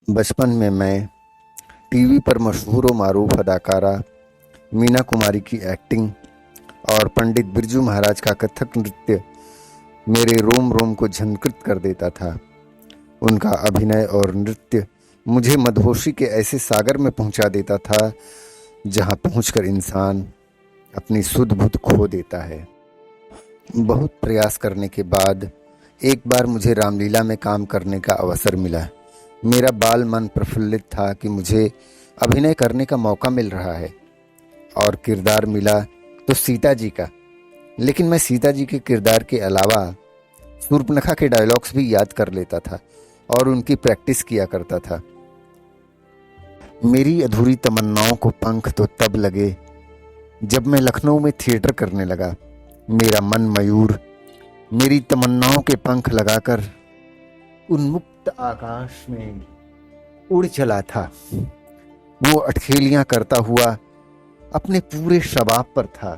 बचपन में मैं टीवी पर मशहूर व मारूफ अदाकारा मीना कुमारी की एक्टिंग और पंडित बिरजू महाराज का कथक नृत्य मेरे रोम रोम को झंकृत कर देता था। उनका अभिनय और नृत्य मुझे मदहोशी के ऐसे सागर में पहुंचा देता था जहां पहुंचकर इंसान अपनी सुध बुध खो देता है। बहुत प्रयास करने के बाद एक बार मुझे रामलीला में काम करने का अवसर मिला। मेरा बाल मन प्रफुल्लित था कि मुझे अभिनय करने का मौका मिल रहा है और किरदार मिला तो सीता जी का। लेकिन मैं सीता जी के किरदार के अलावा शूर्पणखा के डायलॉग्स भी याद कर लेता था और उनकी प्रैक्टिस किया करता था। मेरी अधूरी तमन्नाओं को पंख तो तब लगे जब मैं लखनऊ में थिएटर करने लगा। मेरा मन मयूर मेरी तमन्नाओं के पंख लगाकर उन्मुक्त आकाश में उड़ चला था। वो अटखेलियां करता हुआ अपने पूरे शबाब पर था।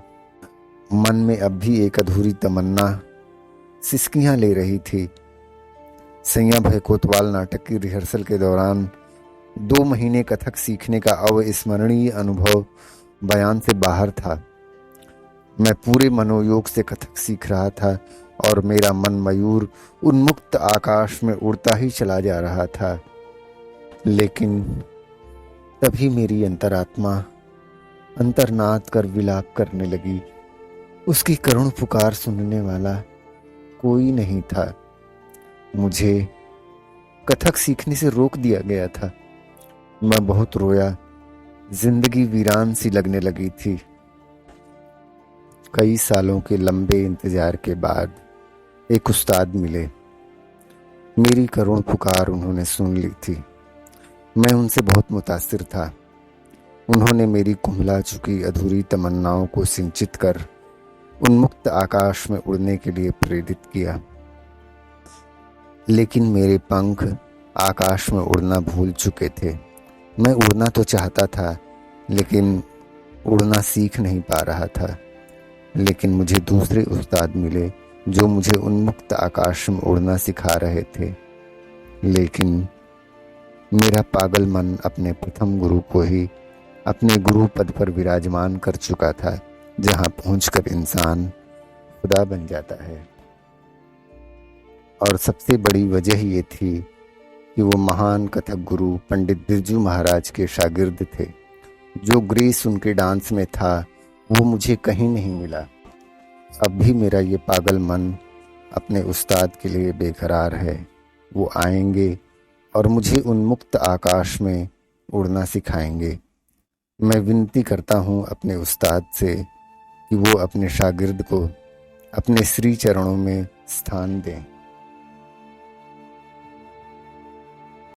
मन में अब भी एक अधूरी तमन्ना सिसकियां ले रही थी। सैया भाई कोतवाल नाटक की रिहर्सल के दौरान 2 महीने कथक सीखने का अविस्मरणीय अनुभव बयान से बाहर था। मैं पूरे मनोयोग से कथक सीख रहा था और मेरा मन मयूर उन्मुक्त आकाश में उड़ता ही चला जा रहा था। लेकिन तभी मेरी अंतरात्मा अंतर्नाद कर विलाप करने लगी। उसकी करुण पुकार सुनने वाला कोई नहीं था। मुझे कथक सीखने से रोक दिया गया था। मैं बहुत रोया। जिंदगी वीरान सी लगने लगी थी। कई सालों के लंबे इंतजार के बाद एक उस्ताद मिले। मेरी करुण पुकार उन्होंने सुन ली थी। मैं उनसे बहुत मुतासिर था। उन्होंने मेरी कुम्हला चुकी अधूरी तमन्नाओं को सिंचित कर उन्मुक्त आकाश में उड़ने के लिए प्रेरित किया। लेकिन मेरे पंख आकाश में उड़ना भूल चुके थे। मैं उड़ना तो चाहता था लेकिन उड़ना सीख नहीं पा रहा था। लेकिन मुझे दूसरे उस्ताद मिले जो मुझे उन्मुक्त आकाश में उड़ना सिखा रहे थे। लेकिन मेरा पागल मन अपने प्रथम गुरु को ही अपने गुरु पद पर विराजमान कर चुका था, जहां पहुंचकर इंसान खुदा बन जाता है। और सबसे बड़ी वजह ये थी कि वो महान कथक गुरु पंडित बिरजू महाराज के शागिर्द थे। जो ग्रेस उनके डांस में था वो मुझे कहीं नहीं मिला। अब भी मेरा ये पागल मन अपने उस्ताद के लिए बेकरार है। वो आएंगे और मुझे उन्मुक्त आकाश में उड़ना सिखाएंगे। मैं विनती करता हूँ अपने उस्ताद से कि वो अपने शागिर्द को अपने श्री चरणों में स्थान दें।